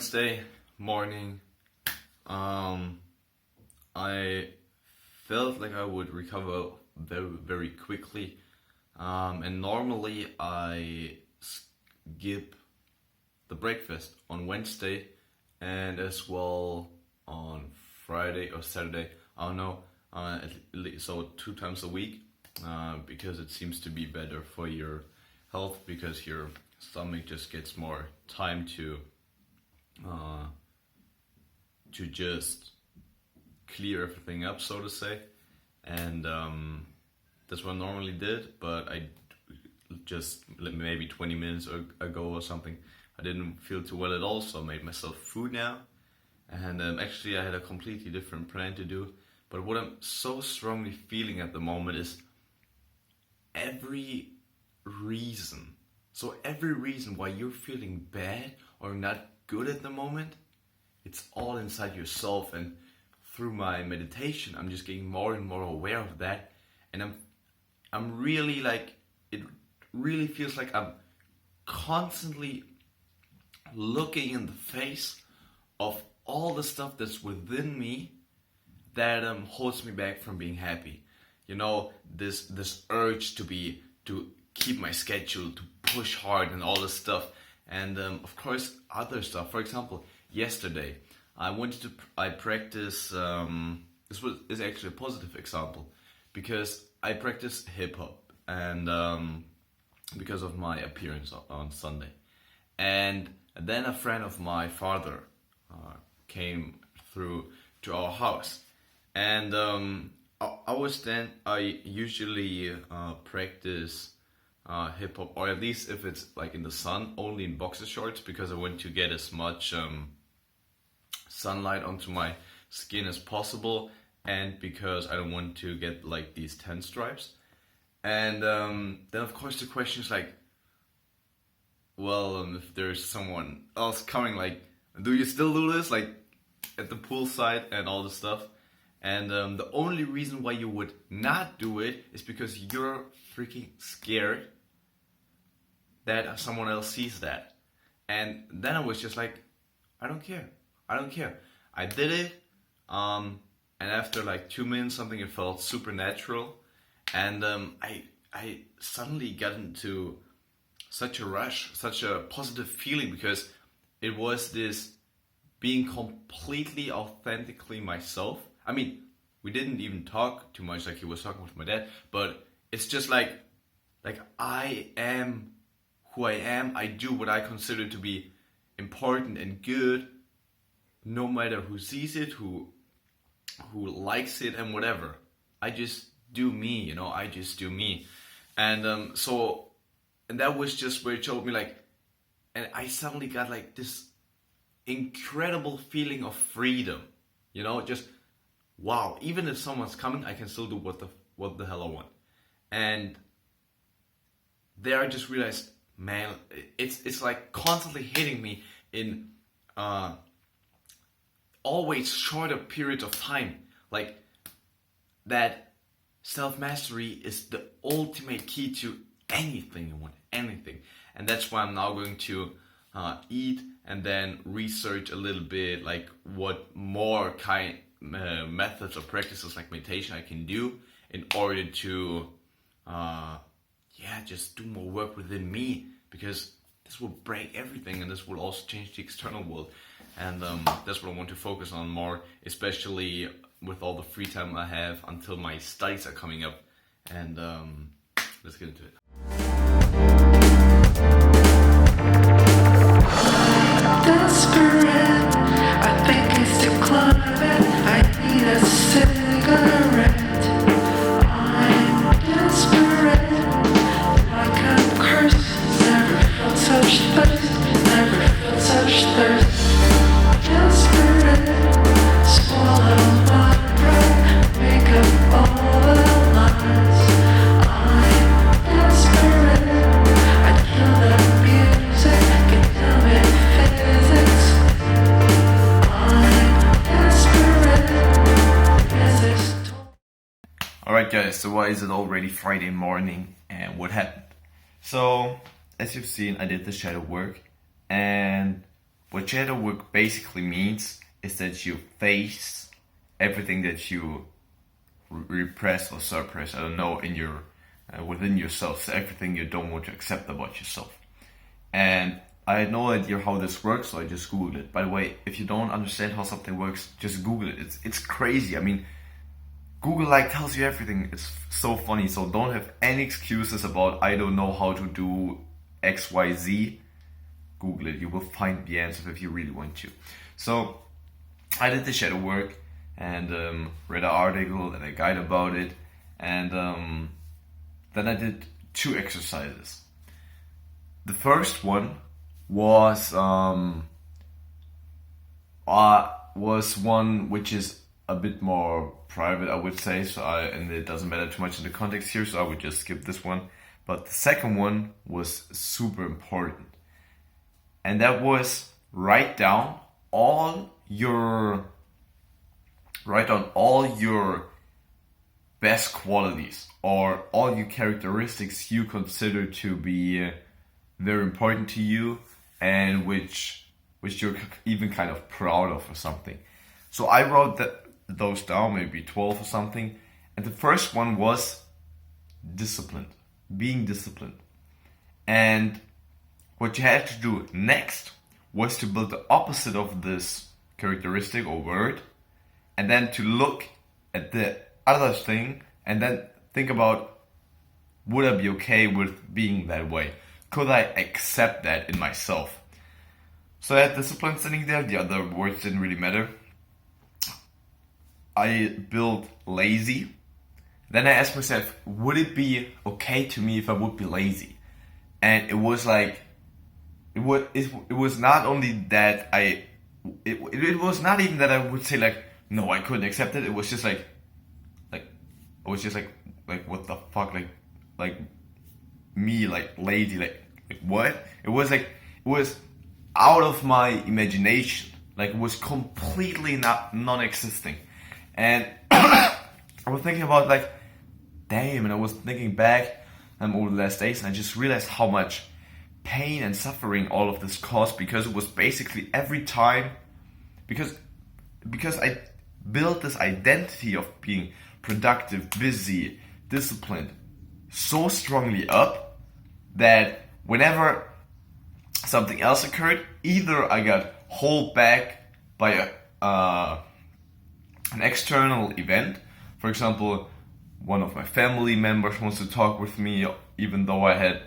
Wednesday morning. I felt like I would recover very, very quickly. And normally I skip the breakfast on Wednesday and as well on Friday or Saturday. I don't know. So 2 times a week, because it seems to be better for your health, because your stomach just gets more time to just clear everything up, so to say. And that's what I normally did, but I just maybe 20 minutes ago or something, I didn't feel too well at all, so I made myself food now. And actually I had a completely different plan to do, but what I'm so strongly feeling at the moment is every reason why you're feeling bad or not good at the moment, it's all inside yourself. And through my meditation, I'm just getting more and more aware of that. And I'm really like, it really feels like I'm constantly looking in the face of all the stuff that's within me that holds me back from being happy. You know, this urge to keep my schedule, to push hard and all this stuff. And of course other stuff. For example, yesterday I practice, is actually a positive example, because I practice hip hop, and because of my appearance on Sunday. And then a friend of my father came through to our house, and I usually practice hip hop, or at least if it's like in the sun, only in boxer shorts, because I want to get as much sunlight onto my skin as possible, and because I don't want to get like these tan stripes. And then of course the question is like, well, if there's someone else coming, like, do you still do this, like at the poolside and all this stuff? And the only reason why you would not do it is because you're freaking scared that someone else sees that. And then I was just like, I don't care. I did it, and after like 2 minutes something, it felt super natural. And I suddenly got into such a rush, such a positive feeling, because it was this being completely authentically myself. I mean, we didn't even talk too much, like he was talking with my dad, but it's just like I am who I am. I do what I consider to be important and good, no matter who sees it, who likes it, and whatever. I just do me, you know. I just do me. And and that was just where it showed me, like, and I suddenly got like this incredible feeling of freedom, you know, just wow, even if someone's coming, I can still do what the hell I want. And there I just realized, man, it's like constantly hitting me in always shorter periods of time, like that self-mastery is the ultimate key to anything you want, anything. And that's why I'm now going to eat and then research a little bit, like what more methods or practices like meditation I can do in order to just do more work within me, because this will break everything, and this will also change the external world. And that's what I want to focus on more, especially with all the free time I have until my studies are coming up. And let's get into it. Desperate, I think it's declining. I need a cigarette. I'm desperate, like a curse. Never felt such thirst, never felt such thirst. Desperate, swallow my pride, make up all the lies. I'm desperate, I kill the music, get down with physics. I'm desperate, resist. Alright guys, so why is it already Friday morning, and what happened? So, as you've seen, I did the shadow work, and what shadow work basically means is that you face everything that you repress or suppress, I don't know, in your within yourself, so everything you don't want to accept about yourself. And I had no idea how this works, so I just Googled it. By the way, if you don't understand how something works, just Google it. It's crazy. I mean, Google like tells you everything. It's so funny. So don't have any excuses about I don't know how to do XYZ. Google it. You will find the answer if you really want to. So I did the shadow work and read an article and a guide about it, and then I did 2 exercises. The first one was one which is a bit more private, I would say, and it doesn't matter too much in the context here, so I would just skip this one. But the second one was super important, and that was write down all your best qualities or all your characteristics you consider to be very important to you and which you're even kind of proud of or something. So I wrote those down, maybe 12 or something, and the first one was disciplined, being disciplined. And what you had to do next was to build the opposite of this characteristic or word, and then to look at the other thing and then think about, would I be okay with being that way? Could I accept that in myself? So I had discipline sitting there, the other words didn't really matter. I built lazy. Then I asked myself, would it be okay to me if I would be lazy? And it was like, it was not only that it was not even that I would say like, no, I couldn't accept it. It was just like what the fuck, like me, like lazy, like what? It was out of my imagination, like it was completely non-existing. And I was thinking about like, damn, and I was thinking back over the last days, and I just realized how much pain and suffering all of this caused, because it was basically every time, because I built this identity of being productive, busy, disciplined so strongly up that whenever something else occurred, either I got held back by an external event. For example, one of my family members wants to talk with me, even though I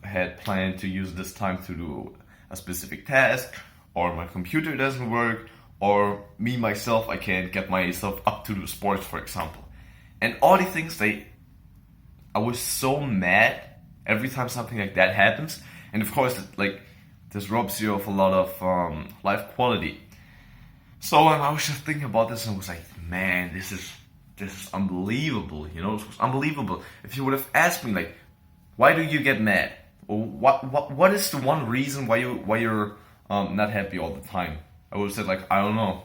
had planned to use this time to do a specific task, or my computer doesn't work, or me myself, I can't get myself up to do sports, for example. And all these things, I was so mad every time something like that happens, and of course, like, this robs you of a lot of life quality. So I was just thinking about this, and I was like, man, this is unbelievable. You know, it was unbelievable. If you would have asked me, like, why do you get mad, or what is the one reason why you're not happy all the time, I would have said, like, I don't know.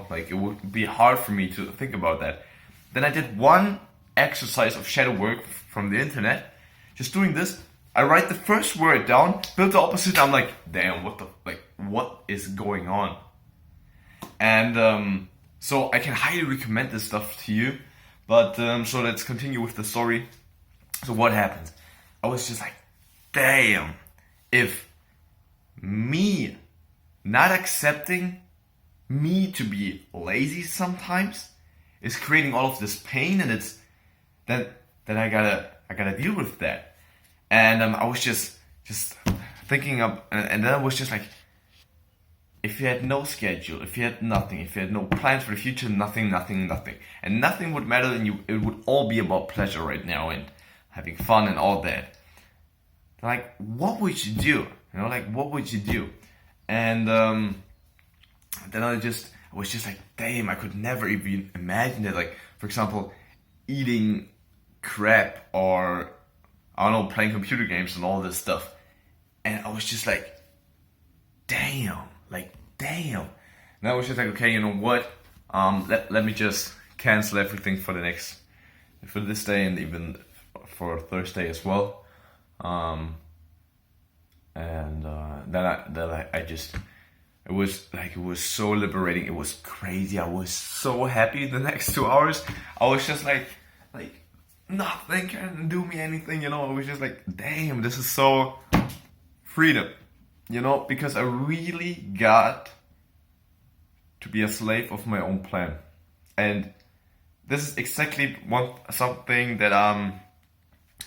Like, it would be hard for me to think about that. Then I did one exercise of shadow work from the internet. Just doing this, I write the first word down, build the opposite. I'm like, damn, what is going on? And so I can highly recommend this stuff to you. But so let's continue with the story. So what happened? I was just like, damn, if me not accepting me to be lazy sometimes is creating all of this pain, and it's then I gotta deal with that. And I was just thinking of, and then I was just like, if you had no schedule, if you had nothing, if you had no plans for the future, nothing, and nothing would matter, and it would all be about pleasure right now and having fun and all that. Like, what would you do? You know, like, what would you do? And then I was just like, damn, I could never even imagine it. Like, for example, eating crap, or I don't know, playing computer games and all this stuff. And I was just like, damn. And I was just like, okay, you know what? Let me just cancel everything for this day, and even for Thursday as well. And then I just it was so liberating. It was crazy. I was so happy the next 2 hours. I was just like nothing can do me anything, you know. I was just like, damn, this is so freedom, you know, because I really got to be a slave of my own plan. And this is exactly something that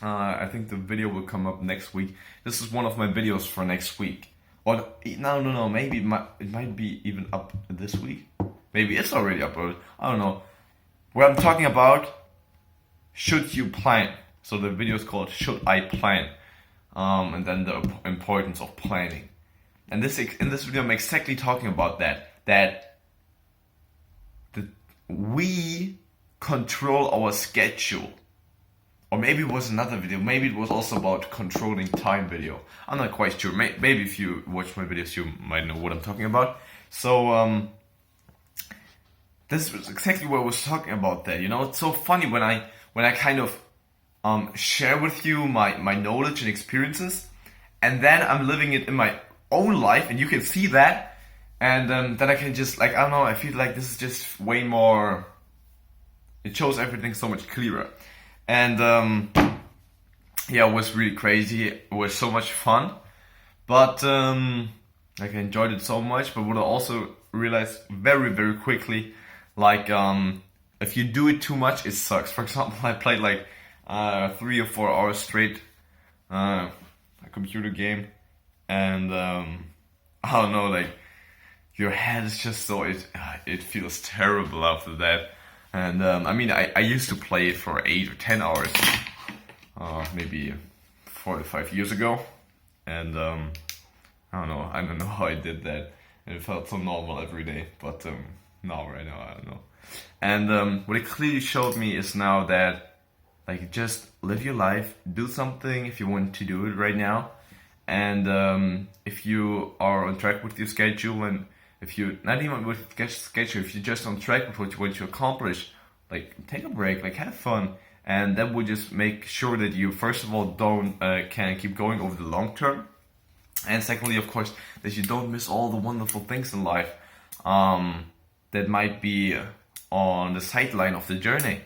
I think the video will come up next week. This is one of my videos for next week. Or no, maybe it might be even up this week. Maybe it's already uploaded. I don't know. Where I'm talking about, should you plan? So the video is called Should I Plan? And then the importance of planning. And in this video I'm exactly talking about that we control our schedule. Or maybe it was another video. Maybe it was also about controlling time video. I'm not quite sure. Maybe if you watch my videos, you might know what I'm talking about. So this was exactly what I was talking about there. You know, it's so funny when I kind of share with you my knowledge and experiences, and then I'm living it in my own life, and you can see that, and then I can just, like, I don't know, I feel like this is just way more, it shows everything so much clearer. And yeah, it was really crazy. It was so much fun, but like I enjoyed it so much. But what I also realized very, very quickly, like if you do it too much, it sucks. For example, I played like 3 or 4 hours straight a computer game, and I don't know, like your head is just so it feels terrible after that. And I mean, I used to play it for 8 or 10 hours, maybe 4 to 5 years ago, and I don't know how I did that. And it felt so normal every day, but now right now I don't know. And what it clearly showed me is now that, like, just live your life, do something if you want to do it right now, and if you are on track with your schedule, and if you're not even with schedule, if you're just on track with what you want to accomplish, like, take a break, like, have fun, and that will just make sure that you, first of all, can keep going over the long term, and secondly, of course, that you don't miss all the wonderful things in life that might be on the sideline of the journey.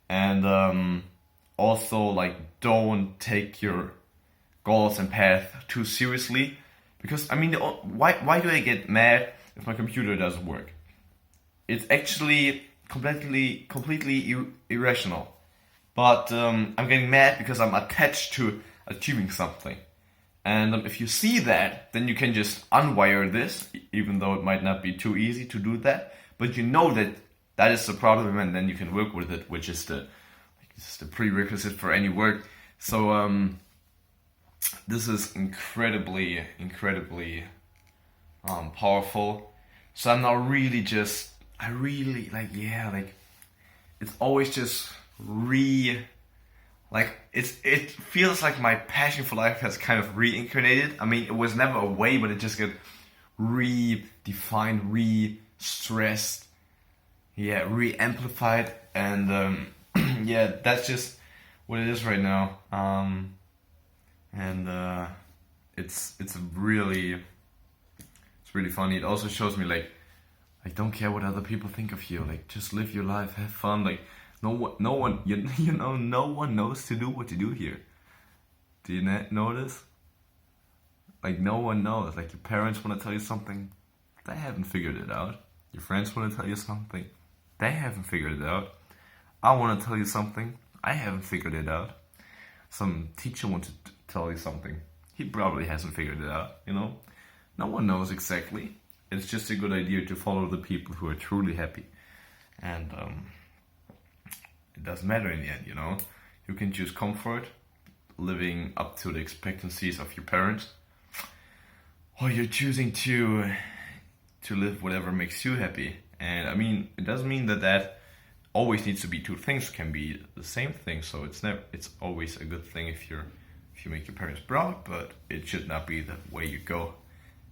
And also, like, don't take your goals and path too seriously, because I mean, why do I get mad if my computer doesn't work? It's actually completely irrational, but I'm getting mad because I'm attached to achieving something. And if you see that, then you can just unwire this, even though it might not be too easy to do that, but you know that is the problem, and then you can work with it, which is the prerequisite for any work. So this is incredibly powerful. So I'm now really just, it's always just it feels like my passion for life has kind of reincarnated. I mean, it was never away, but it just got redefined, re-stressed, re-amplified, and yeah, that's just what it is right now. And it's really funny. It also shows me, like, don't care what other people think of you. Like, just live your life, have fun. Like, no one no one knows to do what you do here. Do you know this? Like, no one knows. Like, your parents want to tell you something, they haven't figured it out. Your friends want to tell you something, they haven't figured it out. I want to tell you something, I haven't figured it out. Some teacher wants to tell you something, he probably hasn't figured it out, you know? No one knows exactly. It's just a good idea to follow the people who are truly happy. And it doesn't matter in the end, you know? You can choose comfort, living up to the expectancies of your parents, or you're choosing to live whatever makes you happy. And I mean, it doesn't mean that always needs to be two things. It can be the same thing. So it's always a good thing if you make your parents proud, but it should not be the way you go.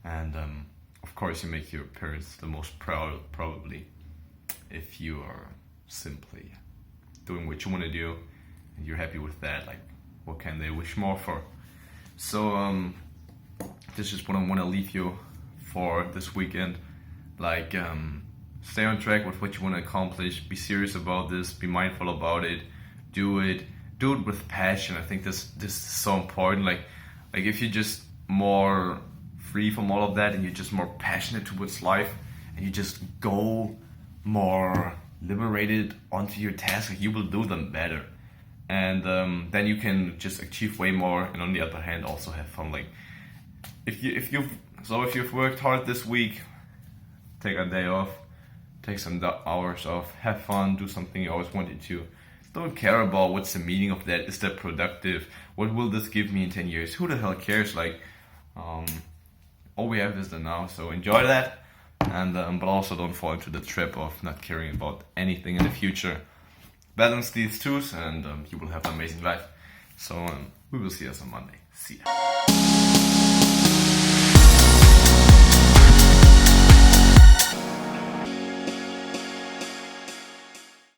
And of course, you make your parents the most proud, probably, if you are simply doing what you want to do and you're happy with that. Like, what can they wish more for? So this is what I want to leave you for this weekend. Like, stay on track with what you want to accomplish. Be serious about this. Be mindful about it. Do it with passion. I think this is so important. Like if you're just more free from all of that and you're just more passionate towards life and you just go more liberated onto your tasks, like, you will do them better. And then you can just achieve way more, and on the other hand also have fun. Like if you've worked hard this week, take a day off, take some hours off, have fun, do something you always wanted to. Don't care about what's the meaning of that. Is that productive? What will this give me in 10 years? Who the hell cares? Like, all we have is the now, so enjoy that. And but also don't fall into the trap of not caring about anything in the future. Balance these two, and you will have an amazing life. So we will see us on Monday. See ya.